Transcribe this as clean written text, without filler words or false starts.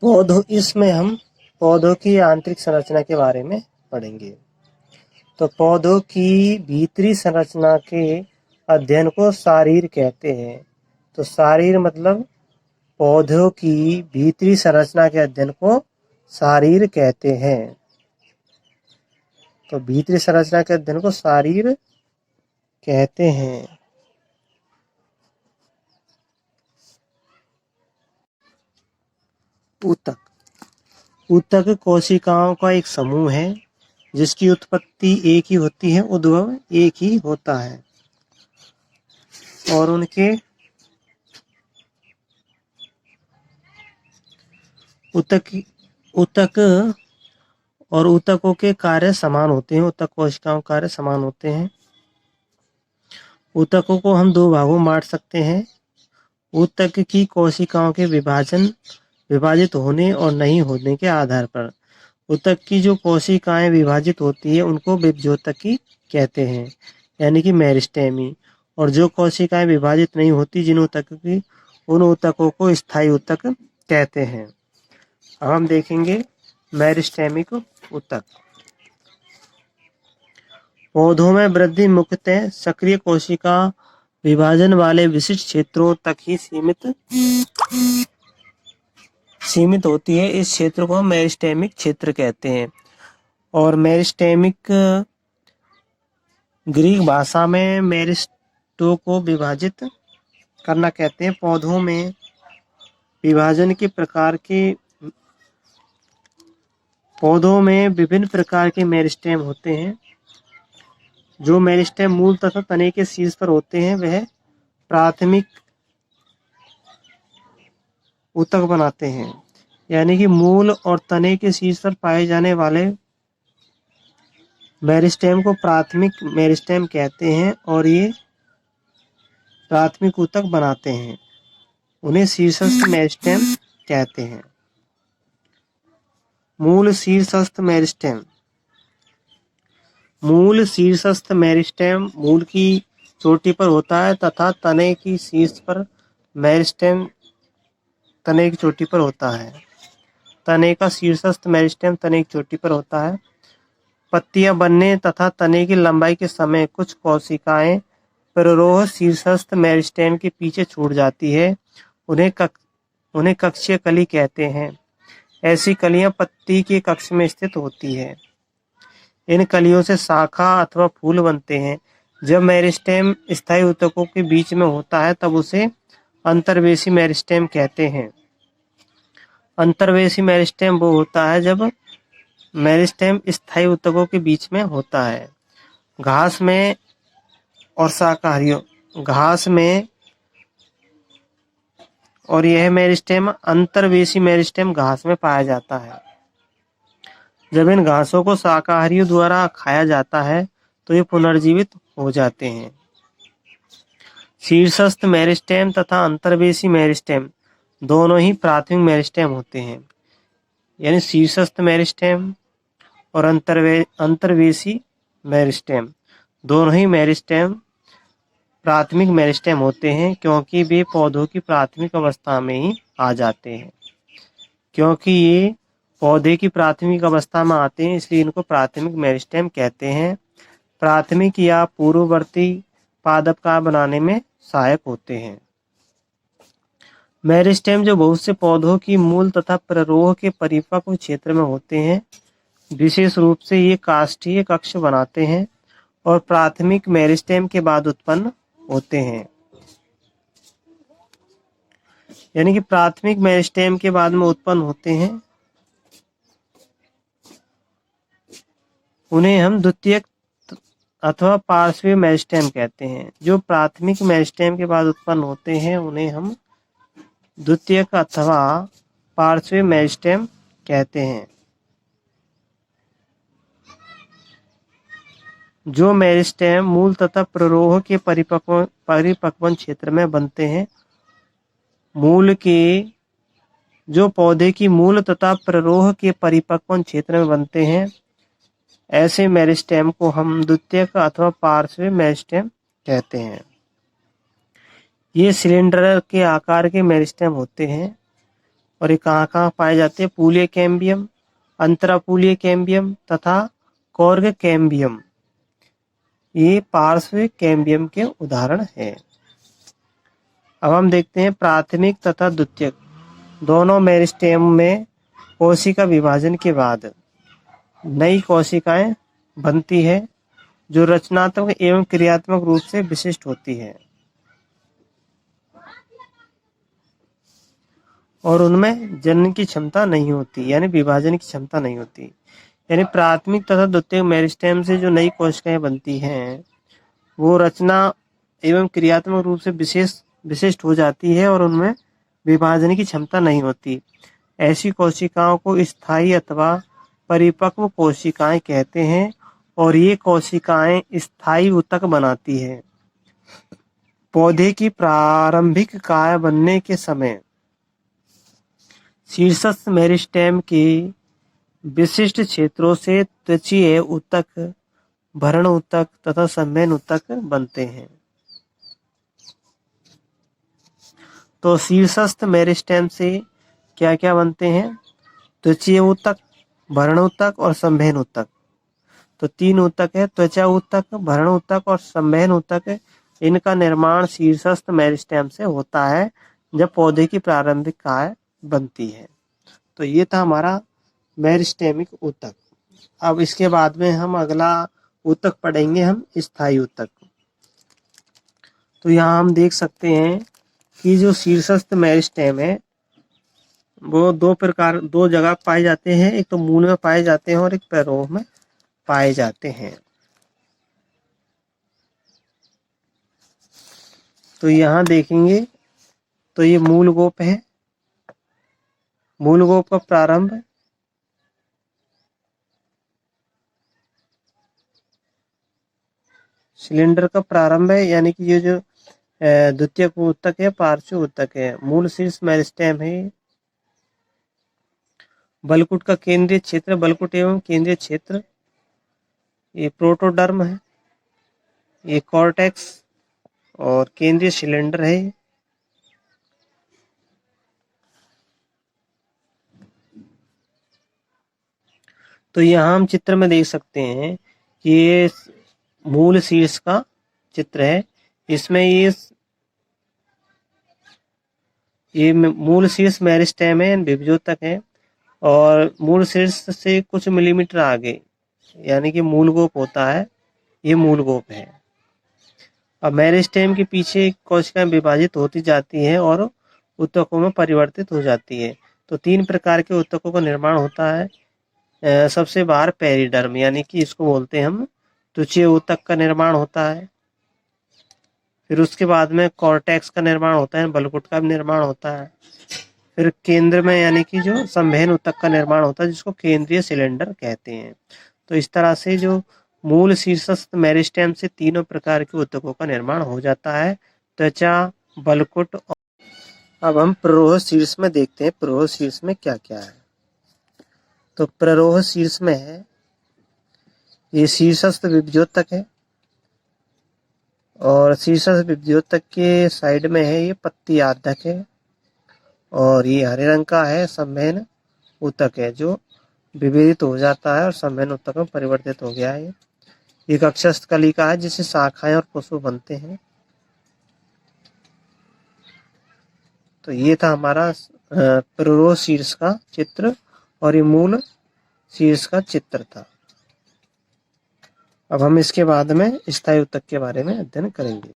पौधों इसमें हम पौधों की आंतरिक संरचना के बारे में पढ़ेंगे। तो पौधों की भीतरी संरचना के अध्ययन को शारीर कहते हैं। तो शारीर मतलब पौधों की भीतरी संरचना के अध्ययन को शारीर कहते हैं। तो भीतरी संरचना के अध्ययन को शारीर कहते हैं। ऊतक ऊतक कोशिकाओं का एक समूह है जिसकी उत्पत्ति एक ही होती है, उद्भव एक ही होता है और उनके ऊतक और ऊतकों के कार्य समान होते हैं। ऊतक कोशिकाओं कार्य समान होते हैं। ऊतकों को हम दो भागों में बांट सकते हैं। ऊतक की कोशिकाओं के विभाजित होने और नहीं होने के आधार पर। ऊतक की जो कोशिकाएं विभाजित होती है उनको विभज्योतकी कहते हैं, यानी कि मेरिस्टेमी। और जो कोशिकाएं विभाजित नहीं होती उन ऊतकों को स्थायी ऊतक कहते हैं। अब हम देखेंगे मेरिस्टेमिक ऊतक। पौधों में वृद्धि मुख्यतः सक्रिय कोशिका विभाजन वाले विशिष्ट क्षेत्रों तक ही सीमित होती है। इस क्षेत्र को हम मेरिस्टेमिक क्षेत्र कहते हैं। और मेरिस्टेमिक ग्रीक भाषा में मेरिस्टो को विभाजित करना कहते हैं। पौधों में विभाजन के प्रकार के पौधों में विभिन्न प्रकार के मेरिस्टेम होते हैं। जो मेरिस्टेम मूल तथा तने के शीर्ष पर होते हैं वह प्राथमिक ऊतक बनाते हैं, यानी कि मूल और तने के शीर्ष पर पाए जाने वाले मेरिस्टेम को प्राथमिक मेरिस्टेम कहते हैं और ये प्राथमिक ऊतक बनाते हैं। उन्हें शीर्षस्थ मेरिस्टेम कहते हैं। मूल शीर्षस्थ मेरिस्टेम मूल की चोटी पर होता है तथा तने की शीर्ष पर मेरिस्टेम तने की चोटी पर होता है। तने का शीर्षस्थ मेरिस्टेम तने की चोटी पर होता है। पत्तियां बनने तथा तने की लंबाई के समय कुछ कोशिकाएं प्ररोह शीर्षस्थ मेरिस्टेम के पीछे छूट जाती है। उन्हें कक्षीय कली कहते हैं। ऐसी कलियां पत्ती के कक्ष में स्थित होती है। इन कलियों से शाखा अथवा फूल बनते हैं। जब मेरिस्टेम स्थायी ऊतकों के बीच में होता है तब उसे अंतर्वेशी मेरिस्टेम कहते हैं। अंतर्वेशी मेरिस्टेम वो होता है जब मेरिस्टेम स्थायी ऊतकों के बीच में होता है। घास में और शाकाहारियों और यह मेरिस्टेम अंतर्वेशी मेरिस्टेम घास में पाया जाता है। जब इन घासों को शाकाहारियों द्वारा खाया जाता है तो ये पुनर्जीवित हो जाते हैं। शीर्षस्थ मेरिस्टेम तथा अंतर्वेशी मेरिस्टेम दोनों ही प्राथमिक मेरिस्टेम होते हैं, यानी शीर्षस्थ मेरिस्टेम और अंतर्वेशी मेरिस्टेम दोनों ही मेरिस्टेम प्राथमिक मेरिस्टेम होते हैं, क्योंकि वे पौधों की प्राथमिक अवस्था में ही आ जाते हैं। क्योंकि ये पौधे की प्राथमिक अवस्था में आते हैं इसलिए इनको प्राथमिक मेरिस्टेम कहते हैं। प्राथमिक या पूर्ववर्ती पादप बनाने में सहायक होते हैं। मेरिस्टेम जो बहुत से पौधों की मूल तथा प्ररोह के परिपक्व क्षेत्र में होते हैं, विशेष रूप से ये काष्ठीय कक्ष बनाते हैं और प्राथमिक मेरिस्टेम के बाद उत्पन्न होते हैं। यानी कि प्राथमिक मेरिस्टेम के बाद में उत्पन्न होते हैं, उन्हें हम द्वितीयक अथवा पार्श्वीय मेरिस्टेम कहते हैं। जो प्राथमिक मेरिस्टेम के बाद उत्पन्न होते हैं उन्हें हम द्वितीयक अथवा पार्श्वीय मेरिस्टेम कहते हैं। जो मेरिस्टेम मूल तथा प्ररोह के परिपक्वन क्षेत्र में बनते हैं, जो पौधे की मूल तथा प्ररोह के परिपक्वन क्षेत्र में बनते हैं, ऐसे मेरिस्टेम को हम द्वितीयक अथवा पार्श्वीय मेरिस्टेम कहते हैं। ये सिलेंडर के आकार के मेरिस्टेम होते हैं और ये कहाँ कहाँ पाए जाते हैं? पूलीय कैम्बियम, अंतरापूलीय कैम्बियम तथा कॉर्ग कैम्बियम, ये पार्श्विक कैम्बियम के उदाहरण हैं। अब हम देखते हैं प्राथमिक तथा द्वितीयक दोनों मेरिस्टेम में कोशिका विभाजन के बाद नई कोशिकाएं बनती है जो रचनात्मक एवं क्रियात्मक रूप से विशिष्ट होती है और उनमें जनन की क्षमता नहीं होती, यानी विभाजन की क्षमता नहीं होती। यानी प्राथमिक तथा द्वितीयक मेरिस्टेम से जो नई कोशिकाएं बनती हैं वो रचना एवं क्रियात्मक रूप से विशिष्ट हो जाती है और उनमें विभाजन की क्षमता नहीं होती। ऐसी कोशिकाओं को स्थायी अथवा परिपक्व कोशिकाएं कहते हैं और ये कोशिकाएं स्थायी ऊतक बनाती है। पौधे की प्रारंभिक काय बनने के समय शीर्षस्थ मेरिस्टेम के विशिष्ट क्षेत्रों से त्वचीय ऊतक, भरण ऊतक तथा संवहन ऊतक बनते हैं। तो शीर्षस्थ मेरिस्टेम से क्या क्या बनते हैं? त्वचीय ऊतक, भरण ऊतक और संवहन ऊतक। तो 3 ऊतक है, त्वचा ऊतक, भरण ऊतक और संवहन ऊतक। इनका निर्माण शीर्षस्थ मेरिस्टेम से होता है जब पौधे की प्रारंभिक काय बनती है। तो ये था हमारा मेरिस्टेमिक ऊतक। अब इसके बाद में हम अगला ऊतक पढ़ेंगे, हम स्थायी ऊतक। तो यहाँ हम देख सकते हैं कि जो शीर्षस्थ मेरिस्टेम है वो दो जगह पाए जाते हैं। एक तो मूल में पाए जाते हैं और एक पैरोह में पाए जाते हैं। तो यहाँ देखेंगे तो ये मूल गोप है। मूल गोप का प्रारंभ सिलेंडर का प्रारंभ है, यानी कि ये जो द्वितीयक ऊतक है पार्श्व ऊतक है। मूल शीर्ष मेरिस्टेम है। बलकुट का केंद्रीय क्षेत्र, बलकुट एवं केंद्रीय क्षेत्र, ये प्रोटोडर्म है। ये कॉर्टेक्स और केंद्रीय सिलेंडर है। तो यहाँ हम चित्र में देख सकते हैं कि ये मूल शीर्ष का चित्र है। इसमें ये मूल शीर्ष मेरिस्टेम है, विभजोतक है और मूल शीर्ष से कुछ मिलीमीटर आगे यानी कि मूल गोप होता है, ये मूल गोप है। अब मेरिस्टेम के पीछे कोशिकाएं विभाजित होती जाती हैं और ऊतकों में परिवर्तित हो जाती है। तो 3 प्रकार के ऊतकों का निर्माण होता है। सबसे बाहर पेरिडर्म, यानी कि इसको बोलते हैं हम त्वचीय ऊतक का निर्माण होता है। फिर उसके बाद में कॉर्टेक्स का निर्माण होता है, बलकुट का भी निर्माण होता है। फिर केंद्र में यानी कि जो संवहन ऊतक का निर्माण होता है जिसको केंद्रीय सिलेंडर कहते हैं। तो इस तरह से जो मूल शीर्षस्थ मेरिस्टेम से तीनों प्रकार के ऊतकों का निर्माण हो जाता है, त्वचा, बलकुट। अब हम प्ररोह शीर्ष में देखते हैं प्ररोह शीर्ष में क्या क्या है। तो प्ररोह शीर्ष में है ये शीर्षस्थ विभजोतक है और शीर्षस्थ विभजोतक के साइड में है ये पत्ती आद्धक है और ये हरे रंग का है संवहन ऊतक है जो विभेदित हो जाता है और संवहन ऊतक में परिवर्तित हो गया है। ये कक्षस्थ कलिका है जिससे शाखाएं और पुष्प बनते हैं। तो ये था हमारा प्ररोह शीर्ष का चित्र और ये मूल शीर्ष का चित्र था। अब हम इसके बाद में स्थायी ऊतक के बारे में अध्ययन करेंगे।